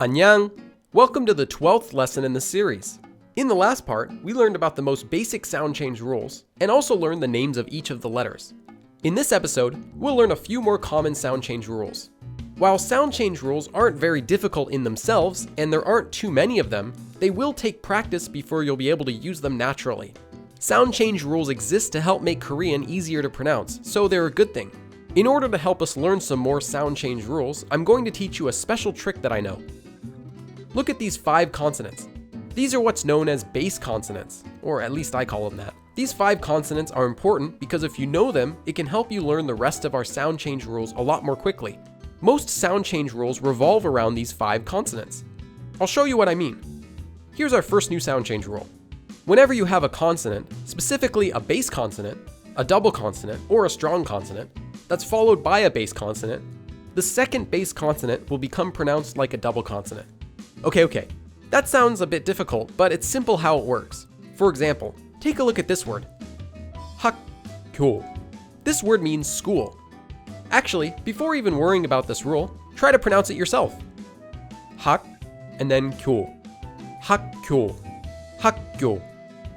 Annyeong! Welcome to the 12th lesson in the series. In the last part, we learned about the most basic sound change rules, and also learned the names of each of the letters. In this episode, we'll learn a few more common sound change rules. While sound change rules aren't very difficult in themselves, and there aren't too many of them, they will take practice before you'll be able to use them naturally. Sound change rules exist to help make Korean easier to pronounce, so they're a good thing. In order to help us learn some more sound change rules, I'm going to teach you a special trick that I know. Look at these 5 consonants. These are what's known as base consonants, or at least I call them that. These 5 consonants are important because if you know them, it can help you learn the rest of our sound change rules a lot more quickly. Most sound change rules revolve around these 5 consonants. I'll show you what I mean. Here's our first new sound change rule. Whenever you have a consonant, specifically a base consonant, a double consonant, or a strong consonant, that's followed by a base consonant, the second base consonant will become pronounced like a double consonant. Okay, that sounds a bit difficult, but it's simple how it works. For example, take a look at this word. Hangul. This word means school. Actually, before even worrying about this rule, try to pronounce it yourself. Hak, and then kyul. Hakkyul. Hakkyul.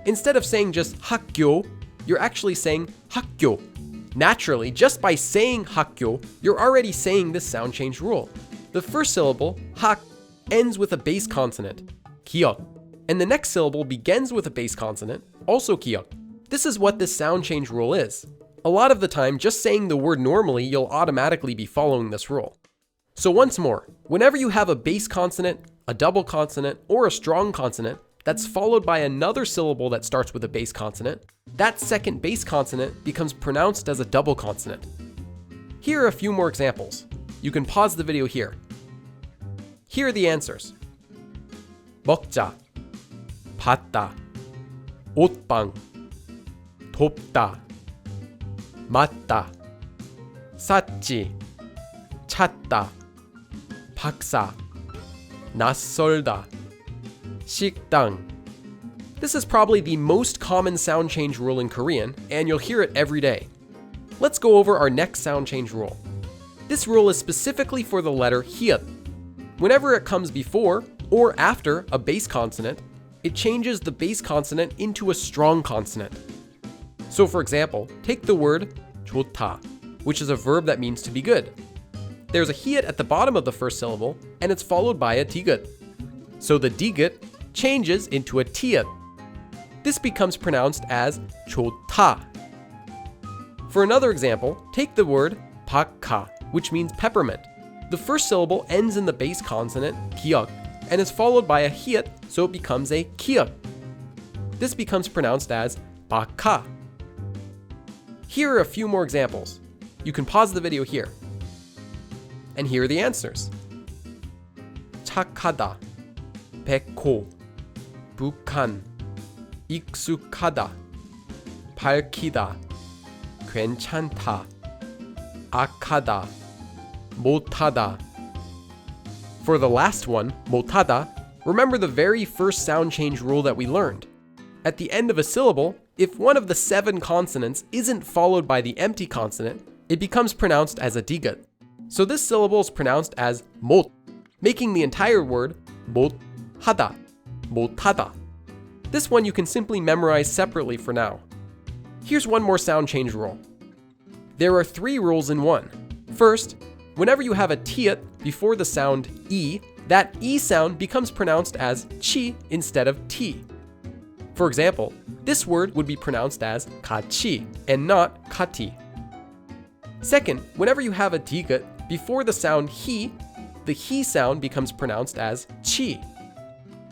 Instead of saying just hakkyul, you're actually saying hakkyul. Naturally, just by saying hakkyul, you're already saying this sound change rule. The first syllable, hak, ends with a base consonant, kiok, and the next syllable begins with a base consonant, also kiok. This is what this sound change rule is. A lot of the time, just saying the word normally, you'll automatically be following this rule. So once more, whenever you have a base consonant, a double consonant, or a strong consonant that's followed by another syllable that starts with a base consonant, that second base consonant becomes pronounced as a double consonant. Here are a few more examples. You can pause the video here. Here are the answers. 먹자, 봤다, 옷방, 돕다, 맞다, 샀지, 찾다, 박사, 낯설다, 식당. This is probably the most common sound change rule in Korean, and you'll hear it every day. Let's go over our next sound change rule. This rule is specifically for the letter hyut. Whenever it comes before or after a base consonant, it changes the base consonant into a strong consonant. So for example, take the word 좋다, which is a verb that means to be good. There's a hyut at the bottom of the first syllable, and it's followed by a digut. So the digut changes into a tiut. This becomes pronounced as 좋다. For another example, take the word 박하, which means peppermint. The first syllable ends in the base consonant, kiok, and is followed by a hyut, so it becomes a kiok. This becomes pronounced as bakha. Here are a few more examples. You can pause the video here. And here are the answers. 착하다, 백호, 북한, 익숙하다, 밝히다, 괜찮다, 악하다, 못하다. For the last one, 못하다, remember the very first sound change rule that we learned. At the end of a syllable, if one of the 7 consonants isn't followed by the empty consonant, it becomes pronounced as a digut. So this syllable is pronounced as 못, making the entire word 못하다, 못하다. This one you can simply memorize separately for now. Here's one more sound change rule. There are 3 rules in one. First, whenever you have a tiut before the sound e, that e sound becomes pronounced as chi instead of t. For example, this word would be pronounced as 같이 and not 같이. Second, whenever you have a digut before the sound he, the he sound becomes pronounced as chi.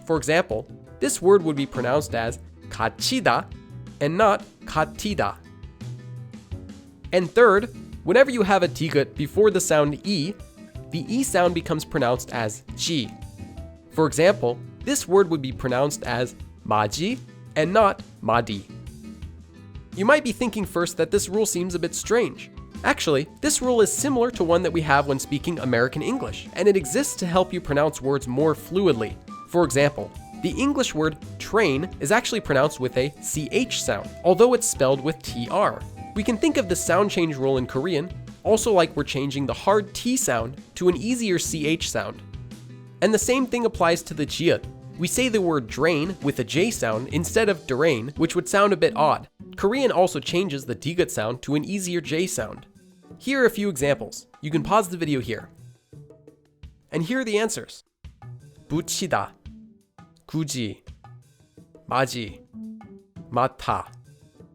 For example, this word would be pronounced as 같이다 and not 같이다. And third, whenever you have a digut before the sound e, the e sound becomes pronounced as ji. For example, this word would be pronounced as 마지 and not 마디. You might be thinking first that this rule seems a bit strange. Actually, this rule is similar to one that we have when speaking American English, and it exists to help you pronounce words more fluidly. For example, the English word train is actually pronounced with a ch sound, although it's spelled with tr. We can think of the sound change rule in Korean also like we're changing the hard T sound to an easier CH sound. And the same thing applies to the jiut. We say the word drain with a J sound instead of drain, which would sound a bit odd. Korean also changes the digut sound to an easier J sound. Here are a few examples. You can pause the video here. And here are the answers. 붙이다, 굳이, 마지, 마타.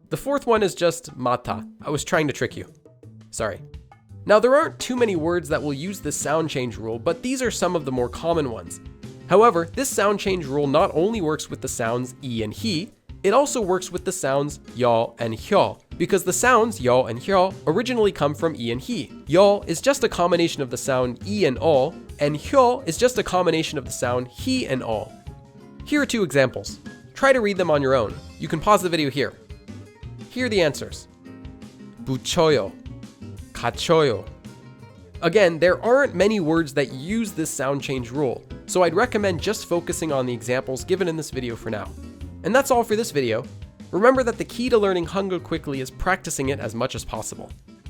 The fourth one is just mata. I was trying to trick you. Sorry. Now there aren't too many words that will use this sound change rule, but these are some of the more common ones. However, this sound change rule not only works with the sounds I and he, it also works with the sounds 여 and hyo, because the sounds 여 and hyo originally come from I and he. 여 is just a combination of the sound I and 어, and hyo is just a combination of the sound he and 어. Here are two examples. Try to read them on your own. You can pause the video here. Here are the answers. 붙여요, 갇혀요. Again, there aren't many words that use this sound change rule, so I'd recommend just focusing on the examples given in this video for now. And that's all for this video. Remember that the key to learning Hangul quickly is practicing it as much as possible.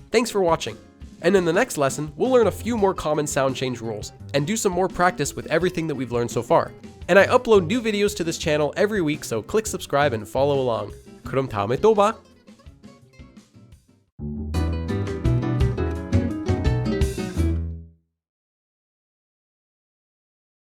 Thanks for watching, and in the next lesson, we'll learn a few more common sound change rules, and do some more practice with everything that we've learned so far. And I upload new videos to this channel every week, so click subscribe and follow along. 그럼 다음에 또 봐!